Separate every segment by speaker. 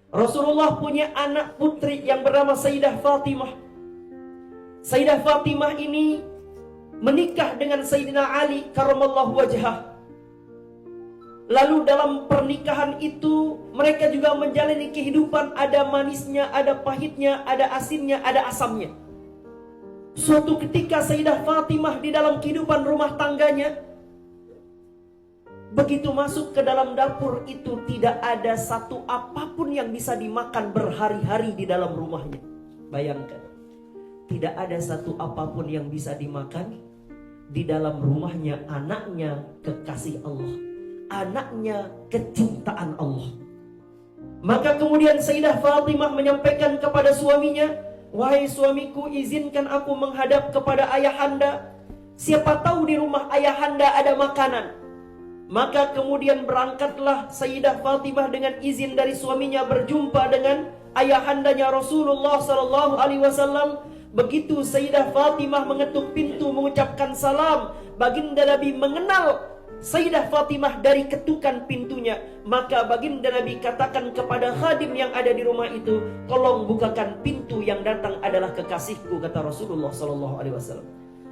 Speaker 1: Rasulullah punya anak putri yang bernama Sayyidah Fatimah. Sayyidah Fatimah ini menikah dengan Sayyidina Ali karramallahu wajhah. Lalu dalam pernikahan itu mereka juga menjalani kehidupan, ada manisnya, ada pahitnya, ada asinnya, ada asamnya. Suatu ketika Sayyidah Fatimah di dalam kehidupan rumah tangganya, begitu masuk ke dalam dapur itu tidak ada satu apapun yang bisa dimakan berhari-hari di dalam rumahnya. Bayangkan, tidak ada satu apapun yang bisa dimakan di dalam rumahnya anaknya kekasih Allah, anaknya kecintaan Allah. Maka kemudian Sayyidah Fatimah menyampaikan kepada suaminya, "Wahai suamiku, izinkan aku menghadap kepada ayahanda. Siapa tahu di rumah ayahanda ada makanan." Maka kemudian berangkatlah Sayyidah Fatimah dengan izin dari suaminya berjumpa dengan ayahandanya Rasulullah sallallahu alaihi wasallam. Begitu Sayyidah Fatimah mengetuk pintu mengucapkan salam, baginda Nabi mengenal Sayyidah Fatimah dari ketukan pintunya. Maka baginda Nabi katakan kepada khadim yang ada di rumah itu, "Tolong bukakan pintu, yang datang adalah kekasihku," kata Rasulullah sallallahu alaihi wasallam.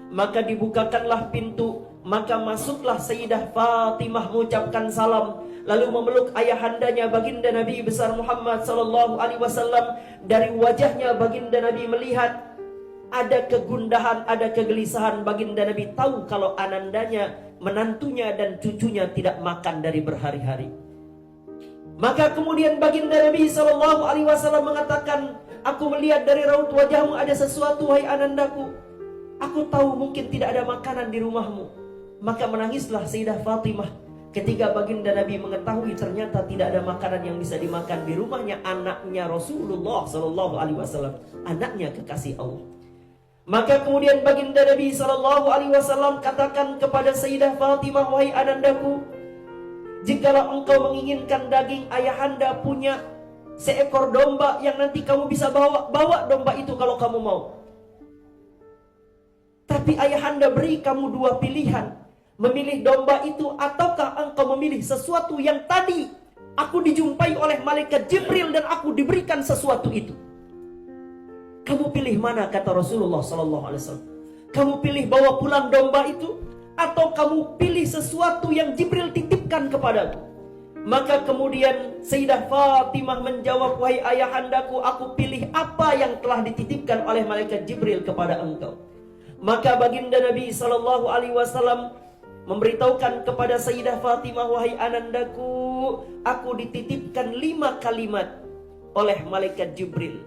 Speaker 1: Maka dibukakanlah pintu, maka masuklah Sayyidah Fatimah mengucapkan salam, lalu memeluk ayahandanya baginda Nabi besar Muhammad sallallahu alaihi wasallam. Dari wajahnya baginda Nabi melihat ada kegundahan, ada kegelisahan. Baginda Nabi tahu kalau anandanya, menantunya dan cucunya tidak makan dari berhari-hari. Maka kemudian baginda Nabi sallallahu alaihi wasallam mengatakan, "Aku melihat dari raut wajahmu ada sesuatu, wahai anandaku. Aku tahu mungkin tidak ada makanan di rumahmu." Maka menangislah Sayyidah Fatimah ketika baginda Nabi mengetahui ternyata tidak ada makanan yang bisa dimakan di rumahnya anaknya Rasulullah sallallahu alaihi wasallam, anaknya kekasih Allah. Maka kemudian baginda Nabi sallallahu alaihi wasallam katakan kepada Sayyidah Fatimah, "Wahai anandaku, jikalau engkau menginginkan daging, ayahanda punya seekor domba yang nanti kamu bisa bawa domba itu kalau kamu mau. Tapi ayahanda beri kamu dua pilihan, memilih domba itu ataukah engkau memilih sesuatu yang tadi aku dijumpai oleh malaikat Jibril dan aku diberikan sesuatu itu. Kamu pilih mana?" kata Rasulullah sallallahu alaihi wasallam. "Kamu pilih bawa pulang domba itu atau kamu pilih sesuatu yang Jibril titipkan kepadaku?" Maka kemudian Sayyidah Fatimah menjawab, "Wahai ayahandaku, aku pilih apa yang telah dititipkan oleh malaikat Jibril kepada engkau." Maka baginda Nabi sallallahu alaihi wasallam memberitahukan kepada Sayyidah Fatimah, "Wahai anandaku, aku dititipkan 5 kalimat oleh malaikat Jibril,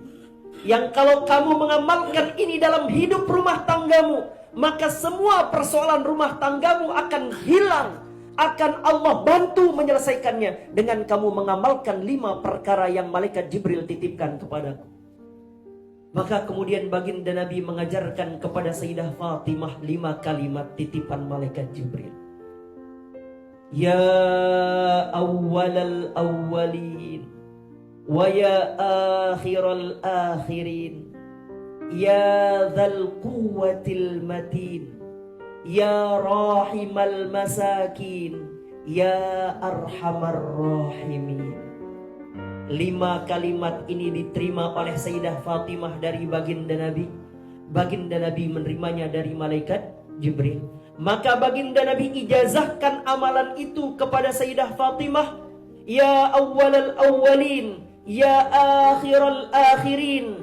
Speaker 1: yang kalau kamu mengamalkan ini dalam hidup rumah tanggamu, maka semua persoalan rumah tanggamu akan hilang, akan Allah bantu menyelesaikannya dengan kamu mengamalkan 5 perkara yang malaikat Jibril titipkan kepadaku." Maka kemudian baginda Nabi mengajarkan kepada Sayyidah Fatimah 5 kalimat titipan malaikat Jibril. "Ya awwalal awwalin, wa ya akhiral akhirin, ya dzal quwwatil matin, ya rahimal masakin, ya arhamar rahimin." 5 kalimat ini diterima oleh Sayyidah Fatimah dari baginda Nabi. Baginda Nabi menerimanya dari malaikat Jibril. Maka baginda Nabi ijazahkan amalan itu kepada Sayyidah Fatimah. "Ya awwalal awwalin, ya akhiral akhirin,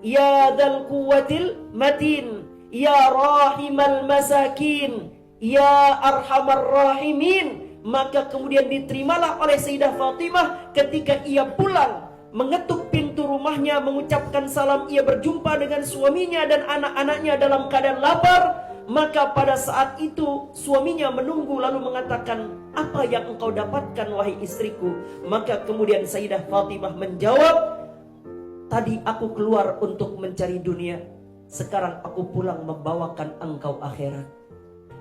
Speaker 1: ya dzal quwwatil matin, ya rahimal masakin, ya arhamar rahimin." Maka kemudian diterimalah oleh Sayyidah Fatimah ketika ia pulang, mengetuk pintu rumahnya, mengucapkan salam, ia berjumpa dengan suaminya dan anak-anaknya dalam keadaan lapar. Maka pada saat itu suaminya menunggu lalu mengatakan, "Apa yang engkau dapatkan wahai istriku?" Maka kemudian Sayyidah Fatimah menjawab, "Tadi aku keluar untuk mencari dunia, sekarang aku pulang membawakan engkau akhirat."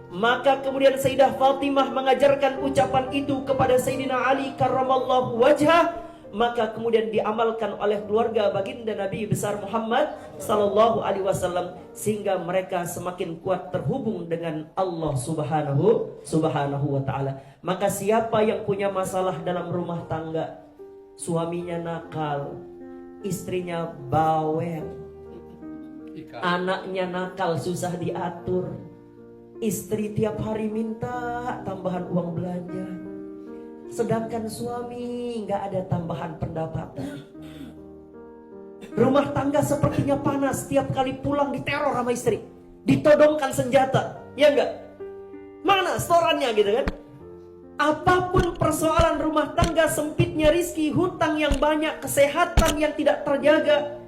Speaker 1: Maka kemudian Sayyidah Fatimah mengajarkan ucapan itu kepada Sayyidina Ali karramallahu wajhah. Maka kemudian diamalkan oleh keluarga baginda Nabi besar Muhammad sallallahu alaihi wasallam, sehingga mereka semakin kuat terhubung dengan Allah subhanahu wa ta'ala. Maka siapa yang punya masalah dalam rumah tangga, Suaminya nakal, istrinya bawel, anaknya nakal, susah diatur. Istri tiap hari minta tambahan uang belanja, sedangkan suami nggak ada tambahan pendapatan. Rumah tangga sepertinya panas, tiap kali pulang diteror sama istri, ditodongkan senjata, ya enggak? Mana setorannya gitu kan? Apapun persoalan rumah tangga, sempitnya rizki, hutang yang banyak, kesehatan yang tidak terjaga,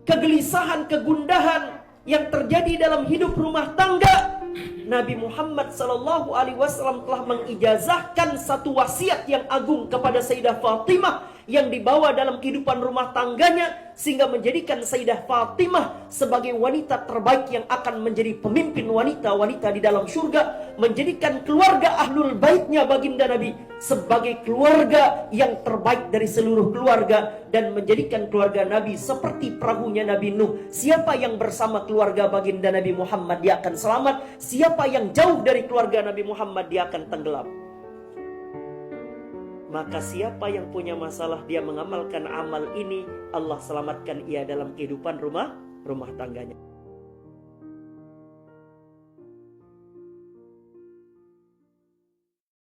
Speaker 1: kegelisahan, kegundahan yang terjadi dalam hidup rumah tangga, Nabi Muhammad SAW telah mengijazahkan satu wasiat yang agung kepada Sayyidah Fatimah yang dibawa dalam kehidupan rumah tangganya, sehingga menjadikan Sayyidah Fatimah sebagai wanita terbaik yang akan menjadi pemimpin wanita-wanita di dalam surga, menjadikan keluarga ahlul baitnya baginda Nabi sebagai keluarga yang terbaik dari seluruh keluarga, dan menjadikan keluarga Nabi seperti perahunya Nabi Nuh. Siapa yang bersama keluarga baginda Nabi Muhammad, dia akan selamat. Siapa yang jauh dari keluarga Nabi Muhammad, dia akan tenggelam. Maka siapa yang punya masalah, dia mengamalkan amal ini, Allah selamatkan ia dalam kehidupan rumah tangganya.